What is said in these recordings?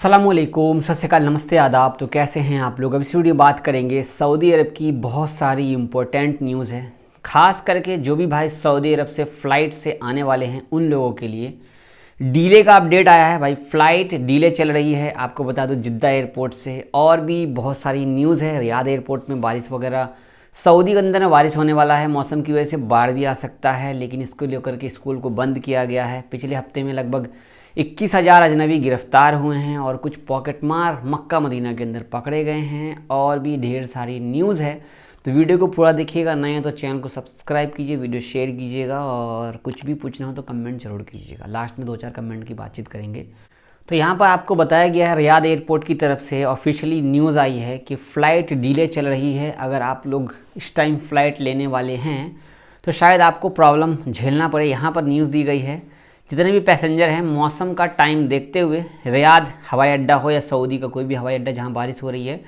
अस्सलामुअलैकुम, सत श्री अकाल, नमस्ते, आदाब। तो कैसे हैं आप लोग। अब इस वीडियो बात करेंगे सऊदी अरब की बहुत सारी इम्पोर्टेंट न्यूज़ है। ख़ास करके जो भी भाई सऊदी अरब से फ़्लाइट से आने वाले हैं उन लोगों के लिए डीले का अपडेट आया है। भाई फ़्लाइट डीले चल रही है, आपको बता दूं जिद्दा एयरपोर्ट से। और भी बहुत सारी न्यूज़ है। रियाद एयरपोर्ट में बारिश वगैरह, सऊदी के अंदर में बारिश होने वाला है, मौसम की वजह से बाढ़ भी आ सकता है, लेकिन इसको लेकर के स्कूल को बंद किया गया है। पिछले हफ्ते में लगभग 21,000 अजनबी गिरफ्तार हुए हैं और कुछ पॉकेटमार मक्का मदीना के अंदर पकड़े गए हैं। और भी ढेर सारी न्यूज़ है, तो वीडियो को पूरा देखिएगा। नए हैं तो चैनल को सब्सक्राइब कीजिए, वीडियो शेयर कीजिएगा और कुछ भी पूछना हो तो कमेंट जरूर कीजिएगा। लास्ट में 2-4 कमेंट की बातचीत करेंगे। तो यहाँ पर आपको बताया गया है, रियाद एयरपोर्ट की तरफ से ऑफिशियली न्यूज़ आई है कि फ़्लाइट डिले चल रही है। अगर आप लोग इस टाइम फ़्लाइट लेने वाले हैं तो शायद आपको प्रॉब्लम झेलना पड़े। यहाँ पर न्यूज़ दी गई है, जितने भी पैसेंजर हैं मौसम का टाइम देखते हुए, रियाद हवाई अड्डा हो या सऊदी का कोई भी हवाई अड्डा जहाँ बारिश हो रही है,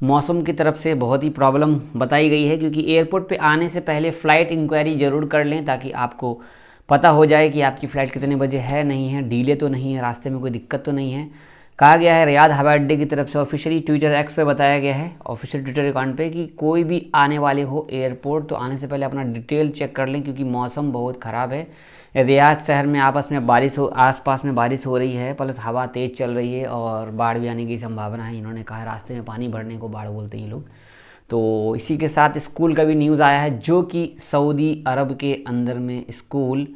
मौसम की तरफ से बहुत ही प्रॉब्लम बताई गई है। क्योंकि एयरपोर्ट पे आने से पहले फ़्लाइट इंक्वायरी ज़रूर कर लें, ताकि आपको पता हो जाए कि आपकी फ़्लाइट कितने बजे है, नहीं है, डिले तो नहीं है, रास्ते में कोई दिक्कत तो नहीं है। कहा गया है रियाद हवाई अड्डे की तरफ से, ऑफिशियली ट्विटर एक्स पे बताया गया है, ऑफिशियल ट्विटर अकाउंट पे, कि कोई भी आने वाले हो एयरपोर्ट तो आने से पहले अपना डिटेल चेक कर लें, क्योंकि मौसम बहुत ख़राब है। रियाद शहर में आपस में बारिश हो, आसपास में बारिश हो रही है, प्लस हवा तेज़ चल रही है और बाढ़ भी आने की संभावना है। इन्होंने कहा रास्ते में पानी भरने को बाढ़ बोलते हैं ये लोग। तो इसी के साथ स्कूल का भी न्यूज़ आया है, जो कि सऊदी अरब के अंदर में स्कूल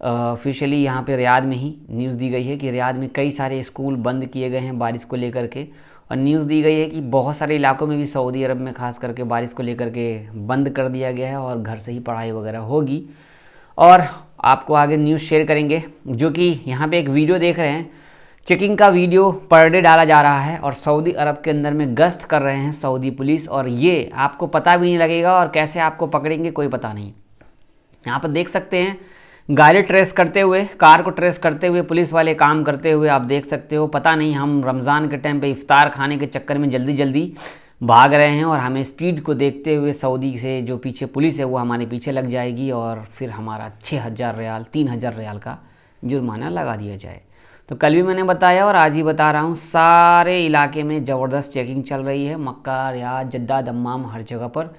ऑफिशियली यहाँ पे रियाद में ही न्यूज़ दी गई है कि रियाद में कई सारे स्कूल बंद किए गए हैं बारिश को लेकर के। और न्यूज़ दी गई है कि बहुत सारे इलाकों में भी सऊदी अरब में खास करके बारिश को लेकर के बंद कर दिया गया है और घर से ही पढ़ाई वगैरह होगी। और आपको आगे न्यूज़ शेयर करेंगे, जो कि यहाँ पे एक वीडियो देख रहे हैं, चेकिंग का वीडियो पर डे डाला जा रहा है और सऊदी अरब के अंदर में गश्त कर रहे हैं सऊदी पुलिस। और ये आपको पता भी नहीं लगेगा और कैसे आपको पकड़ेंगे कोई पता नहीं। यहाँ पर देख सकते हैं गाड़ी ट्रेस करते हुए, कार को ट्रेस करते हुए पुलिस वाले काम करते हुए आप देख सकते हो। पता नहीं हम रमज़ान के टाइम पे इफ्तार खाने के चक्कर में जल्दी जल्दी भाग रहे हैं और हमें स्पीड को देखते हुए सऊदी से जो पीछे पुलिस है वो हमारे पीछे लग जाएगी और फिर हमारा 6,000 रियाल 3,000 रियाल का जुर्माना लगा दिया जाए। तो कल भी मैंने बताया और आज ही बता रहा हूँ, सारे इलाके में ज़बरदस्त चेकिंग चल रही है, मक्का, रियाद, जद्दा, दम्माम, हर जगह पर।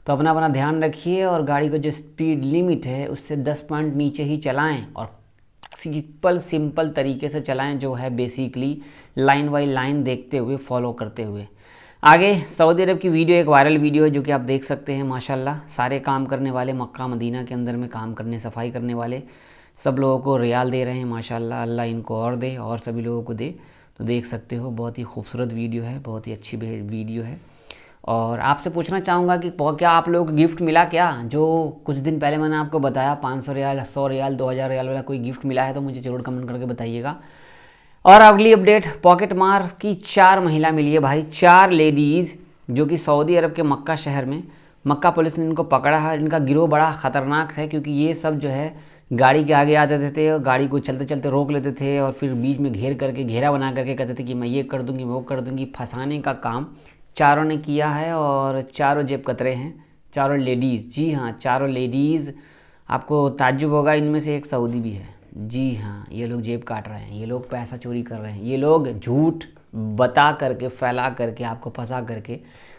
तो अपना अपना ध्यान रखिए और गाड़ी को जो स्पीड लिमिट है उससे 10 पॉइंट नीचे ही चलाएं और सिंपल तरीके से चलाएं, जो है बेसिकली लाइन बाई लाइन देखते हुए, फॉलो करते हुए। आगे सऊदी अरब की वीडियो एक वायरल वीडियो है, जो कि आप देख सकते हैं। माशाल्लाह सारे काम करने वाले, मक्का मदीना के अंदर में काम करने, सफाई करने वाले सब लोगों को रियाल दे रहे हैं। माशाल्लाह, अल्लाह इनको और दे और सभी लोगों को दे। तो देख सकते हो, बहुत ही खूबसूरत वीडियो है, बहुत ही अच्छी वीडियो है। और आपसे पूछना चाहूँगा कि क्या आप लोगों को गिफ्ट मिला क्या? जो कुछ दिन पहले मैंने आपको बताया 500 रियाल, 100 रियाल, 2,000 रियाल वाला कोई गिफ्ट मिला है तो मुझे ज़रूर कमेंट करके बताइएगा। और अगली अपडेट, पॉकेट मार की 4 महिला मिली है भाई, 4 लेडीज़, जो कि सऊदी अरब के मक्का शहर में, मक्का पुलिस ने इनको पकड़ा है। इनका गिरोह बड़ा ख़तरनाक है, क्योंकि ये सब जो है गाड़ी के आगे आ जाते थे और गाड़ी को चलते चलते रोक लेते थे और फिर बीच में घेरा बना करके कहते थे कि मैं ये कर दूँगी, वो कर दूँगी। फंसाने का काम चारों ने किया है और चारों जेब कतरे हैं, चारों लेडीज़। जी हाँ, चारों लेडीज़। आपको ताज्जुब होगा, इनमें से एक सऊदी भी है। जी हाँ, ये लोग जेब काट रहे हैं, ये लोग पैसा चोरी कर रहे हैं, ये लोग झूठ बता करके, फैला करके, आपको फंसा करके।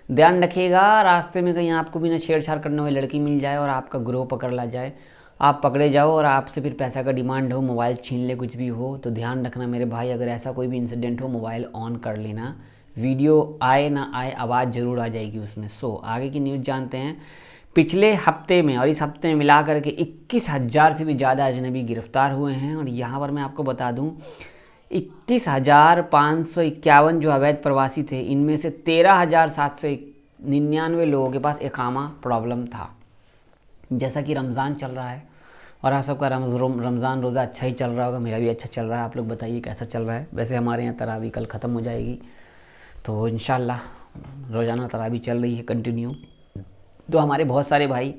ध्यान रखिएगा, रास्ते में कहीं आपको भी ना छेड़छाड़ करने वाली लड़की मिल जाए और आपका ग्रोह पकड़ ला जाए, आप पकड़े जाओ और आपसे फिर पैसा का डिमांड हो, मोबाइल छीन ले, कुछ भी हो। तो ध्यान रखना मेरे भाई, अगर ऐसा कोई भी इंसिडेंट हो, मोबाइल ऑन कर लेना, वीडियो आए ना आए आवाज़ ज़रूर आ जाएगी उसमें। आगे की न्यूज़ जानते हैं। पिछले हफ्ते में और इस हफ्ते में मिला करके 21,000 से भी ज़्यादा अजनबी गिरफ्तार हुए हैं। और यहाँ पर मैं आपको बता दूँ, 21,551 जो अवैध प्रवासी थे, इनमें से 13,799 लोगों के पास इकामा प्रॉब्लम था। जैसा कि रमज़ान चल रहा है और आप सबका रमज़ान रोज़ा अच्छा ही चल रहा होगा, मेरा भी अच्छा चल रहा है। आप लोग बताइए कैसा चल रहा है। वैसे हमारे यहाँ तरावी कल ख़त्म हो जाएगी, तो इंशाल्लाह रोज़ाना तरावी चल रही है कंटिन्यू। तो हमारे बहुत सारे भाई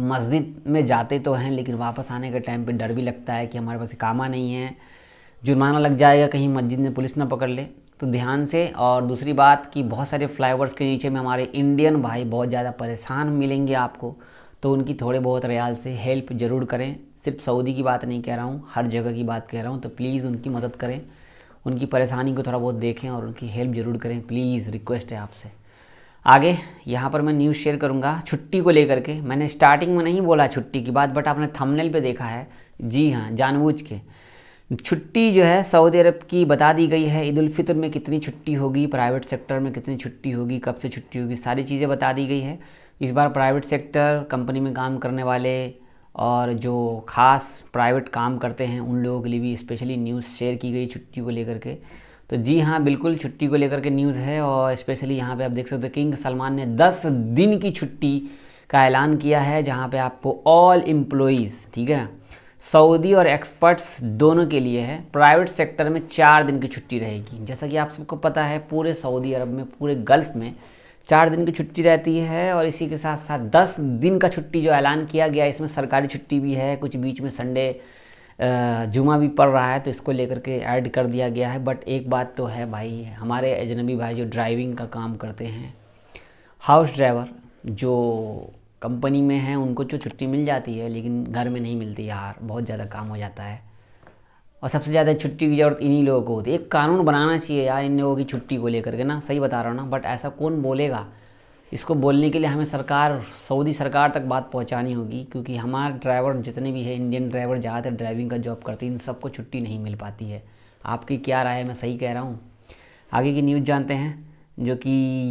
मस्जिद में जाते तो हैं, लेकिन वापस आने के टाइम पे डर भी लगता है कि हमारे पास इकामा नहीं है, जुर्माना लग जाएगा, कहीं मस्जिद में पुलिस ना पकड़ ले। तो ध्यान से। और दूसरी बात कि बहुत सारे फ्लाईओवर्स के नीचे में हमारे इंडियन भाई बहुत ज़्यादा परेशान मिलेंगे आपको, तो उनकी थोड़े बहुत रियाल से हेल्प ज़रूर करें। सिर्फ सऊदी की बात नहीं कह रहा हूँ, हर जगह की बात कह रहा हूँ। तो प्लीज़ उनकी मदद करें उनकी परेशानी को थोड़ा बहुत देखें और उनकी हेल्प ज़रूर करें, प्लीज़ रिक्वेस्ट है आपसे। आगे यहाँ पर मैं न्यूज़ शेयर करूँगा छुट्टी को लेकर के। मैंने स्टार्टिंग में नहीं बोला छुट्टी की बात, बट आपने थंबनेल पे देखा है, जी हाँ, जानबूझ के। छुट्टी जो है सऊदी अरब की बता दी गई है। ईद उल फितर में कितनी छुट्टी होगी, प्राइवेट सेक्टर में कितनी छुट्टी होगी, कब से छुट्टी होगी, सारी चीज़ें बता दी गई है। इस बार प्राइवेट सेक्टर, कंपनी में काम करने वाले और जो खास प्राइवेट काम करते हैं उन लोगों के लिए भी स्पेशली न्यूज़ शेयर की गई छुट्टी को लेकर के। तो जी हाँ, बिल्कुल छुट्टी को लेकर के न्यूज़ है। और स्पेशली यहाँ पे आप देख सकते हो किंग सलमान ने 10 दिन की छुट्टी का ऐलान किया है, जहाँ पे आपको ऑल एम्प्लॉइज़, ठीक है, सऊदी और एक्सपर्ट्स दोनों के लिए है। प्राइवेट सेक्टर में 4 दिन की छुट्टी रहेगी। जैसा कि आप सबको पता है पूरे सऊदी अरब में, पूरे गल्फ़ में 4 दिन की छुट्टी रहती है। और इसी के साथ साथ 10 दिन का छुट्टी जो ऐलान किया गया, इसमें सरकारी छुट्टी भी है, कुछ बीच में संडे जुमा भी पड़ रहा है, तो इसको लेकर के ऐड कर दिया गया है। बट एक बात तो है भाई, हमारे अजनबी भाई जो ड्राइविंग का काम करते हैं, हाउस ड्राइवर जो कंपनी में हैं, उनको जो छुट्टी मिल जाती है लेकिन घर में नहीं मिलती यार, बहुत ज़्यादा काम हो जाता है। और सबसे ज़्यादा छुट्टी की ज़रूरत इन्हीं लोगों को होती है। एक कानून बनाना चाहिए यार इन लोगों की छुट्टी को लेकर के ना, सही बता रहा हूँ ना। बट ऐसा कौन बोलेगा, इसको बोलने के लिए हमें सरकार, सऊदी सरकार तक बात पहुंचानी होगी, क्योंकि हमारे ड्राइवर जितने भी हैं, इंडियन ड्राइवर ज़्यादातर ड्राइविंग का जॉब करते हैं, इन सबको छुट्टी नहीं मिल पाती है। आपकी क्या राय है, मैं सही कह रहा हूँ? आगे की न्यूज़ जानते हैं, जो कि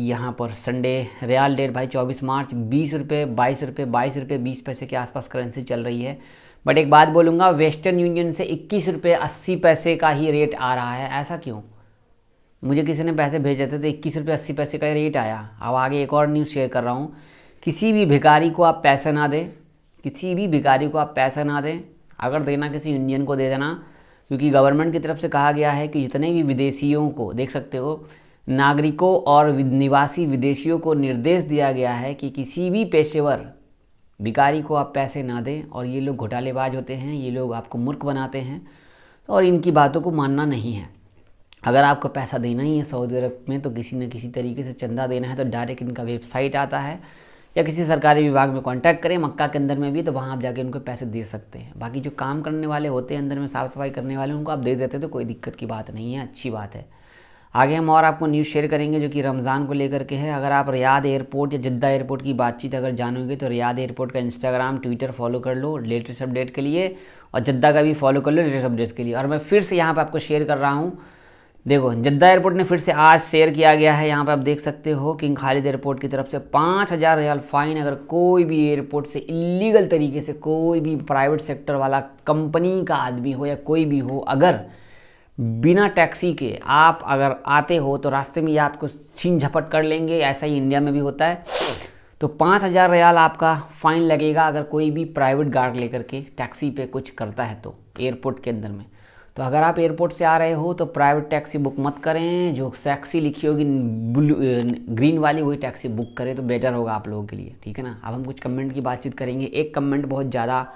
यहाँ पर संडे रियाल डेट भाई 24 मार्च 20 रुपये, 22 रुपये, 22 रुपये 20 पैसे के आसपास करेंसी चल रही है। बट एक बात बोलूँगा, वेस्टर्न यूनियन से 21 रुपये 80 पैसे का ही रेट आ रहा है। ऐसा क्यों? मुझे किसी ने पैसे भेजे थे तो 21 रुपये 80 पैसे का रेट आया। अब आगे एक और न्यूज़ शेयर कर रहा हूँ, किसी भी भिखारी को आप पैसे ना दें, किसी भी भिखारी को आप पैसा ना दें। अगर देना किसी इंडियन को दे देना, क्योंकि गवर्नमेंट की तरफ से कहा गया है कि जितने भी विदेशियों को, देख सकते हो, नागरिकों और निवासी विदेशियों को निर्देश दिया गया है कि किसी भी पेशेवर भिखारी को आप पैसे ना दें। और ये लोग घोटालेबाज होते हैं, ये लोग आपको मूर्ख बनाते हैं और इनकी बातों को मानना नहीं है। अगर आपको पैसा देना ही है सऊदी अरब में, तो किसी न किसी तरीके से चंदा देना है तो डायरेक्ट इनका वेबसाइट आता है, या किसी सरकारी विभाग में कांटेक्ट करें, मक्का के अंदर में भी, तो वहाँ आप जाके उनको पैसे दे सकते हैं। बाकी जो काम करने वाले होते हैं अंदर में, साफ़ सफाई करने वाले, उनको आप दे देते हैं तो कोई दिक्कत की बात नहीं है, अच्छी बात है। आगे हम और आपको न्यूज़ शेयर करेंगे जो कि रमज़ान को लेकर के है। अगर आप रियाद एयरपोर्ट या जद्दा एयरपोर्ट की बातचीत अगर जानोगे तो रियाद एयरपोर्ट का इंस्टाग्राम, ट्विटर फॉलो कर लो लेटेस्ट अपडेट के लिए, और जद्दा का भी फॉलो कर लो लेटेस्ट अपडेट्स के लिए। और मैं फिर से यहाँ पर आपको शेयर कर रहा हूँ, देखो जद्दा एयरपोर्ट ने फिर से आज शेयर किया गया है, यहाँ पे आप देख सकते हो, किंग खालिद एयरपोर्ट की तरफ से 5000 रियाल फाइन अगर कोई भी एयरपोर्ट से इलीगल तरीके से कोई भी प्राइवेट सेक्टर वाला कंपनी का आदमी हो या कोई भी हो, अगर बिना टैक्सी के आप अगर आते हो तो रास्ते में ये आपको छीन झपट कर लेंगे। ऐसा ही इंडिया में भी होता है। तो 5000 रियाल आपका फ़ाइन लगेगा अगर कोई भी प्राइवेट गार्ड लेकर के टैक्सी पे कुछ करता है तो एयरपोर्ट के अंदर में। तो अगर आप एयरपोर्ट से आ रहे हो तो प्राइवेट टैक्सी बुक मत करें, जो टैक्सी लिखी होगी ब्लू ग्रीन वाली वही टैक्सी बुक करें तो बेटर होगा आप लोगों के लिए, ठीक है ना। अब हम कुछ कमेंट की बातचीत करेंगे। एक कमेंट बहुत ज़्यादा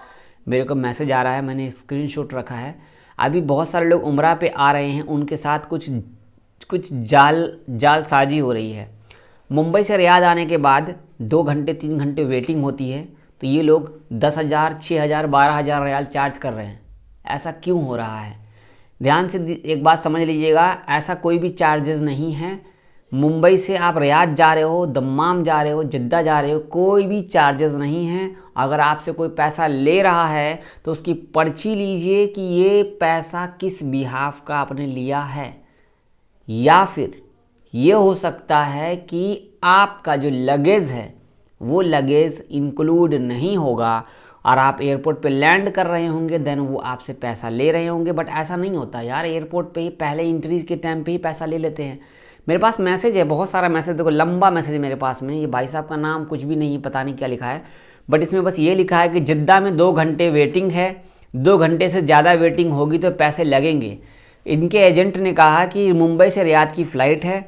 मेरे को मैसेज आ रहा है, मैंने स्क्रीनशॉट रखा है। अभी बहुत सारे लोग उम्रा पे आ रहे हैं, उनके साथ कुछ जालसाजी हो रही है। मुंबई से रियाद आने के बाद 2 घंटे 3 घंटे वेटिंग होती है, तो ये लोग 10,000 6,000 12,000 रियाल चार्ज कर रहे हैं। ऐसा क्यों हो रहा है? ध्यान से एक बात समझ लीजिएगा, ऐसा कोई भी चार्जेस नहीं है। मुंबई से आप रियाद जा रहे हो, दम्माम जा रहे हो, जद्दा जा रहे हो, कोई भी चार्जेस नहीं है। अगर आपसे कोई पैसा ले रहा है तो उसकी पर्ची लीजिए कि ये पैसा किस बिहाफ का आपने लिया है, या फिर ये हो सकता है कि आपका जो लगेज है वो लगेज इंक्लूड नहीं होगा और आप एयरपोर्ट पे लैंड कर रहे होंगे, देन वो आपसे पैसा ले रहे होंगे। बट ऐसा नहीं होता यार, एयरपोर्ट पे ही पहले एंट्री के टाइम पे ही पैसा ले लेते हैं। मेरे पास मैसेज है, बहुत सारा मैसेज, देखो लंबा मैसेज है मेरे पास में। ये भाई साहब का नाम कुछ भी नहीं, पता नहीं क्या लिखा है, बट इसमें बस ये लिखा है कि जद्दा में 2 घंटे वेटिंग है, 2 घंटे से ज़्यादा वेटिंग होगी तो पैसे लगेंगे। इनके एजेंट ने कहा कि मुंबई से रियाद की फ़्लाइट है,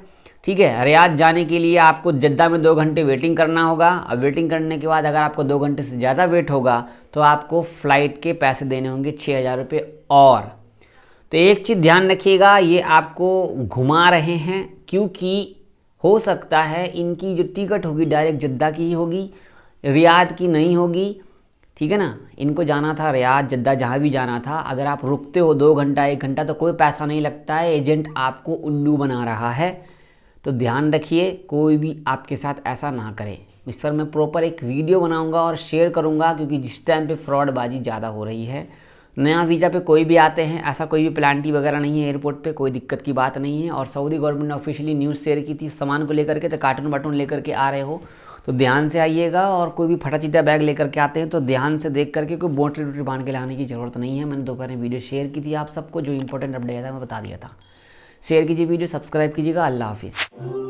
ठीक है, रियाद जाने के लिए आपको जद्दा में 2 घंटे वेटिंग करना होगा। अब वेटिंग करने के बाद अगर आपको 2 घंटे से ज़्यादा वेट होगा तो आपको फ़्लाइट के पैसे देने होंगे 6,000 रुपये। और तो एक चीज़ ध्यान रखिएगा, ये आपको घुमा रहे हैं क्योंकि हो सकता है इनकी जो टिकट होगी डायरेक्ट जद्दा की ही होगी, रियाद की नहीं होगी। ठीक है ना। इनको जाना था रियाद, जद्दा, जहाँ भी जाना था। अगर आप रुकते हो 2 घंटा 1 घंटा तो कोई पैसा नहीं लगता है, एजेंट आपको उल्लू बना रहा है। तो ध्यान रखिए, कोई भी आपके साथ ऐसा ना करे। इस पर मैं प्रॉपर एक वीडियो बनाऊंगा और शेयर करूंगा, क्योंकि जिस टाइम पे फ्रॉडबाजी ज़्यादा हो रही है। नया वीज़ा पे कोई भी आते हैं, ऐसा कोई भी प्लांटी वगैरह नहीं है एयरपोर्ट पे, कोई दिक्कत की बात नहीं है। और सऊदी गवर्नमेंट ने ऑफिशियली न्यूज़ शेयर की थी सामान को लेकर के, तो कार्टून वार्टून लेकर के आ रहे हो तो ध्यान से आइएगा। और कोई भी फटा चिटा बैग लेकर के आते हैं तो ध्यान से देख करके, कोई बोटरी वोटरी बांध के लाने की ज़रूरत नहीं है। मैंने दोपहर में वीडियो शेयर की थी आप सबको, जो इंपॉर्टेंट अपडेट था मैं बता दिया था। शेयर कीजिए वीडियो, सब्सक्राइब कीजिएगा। अल्लाह हाफिज़।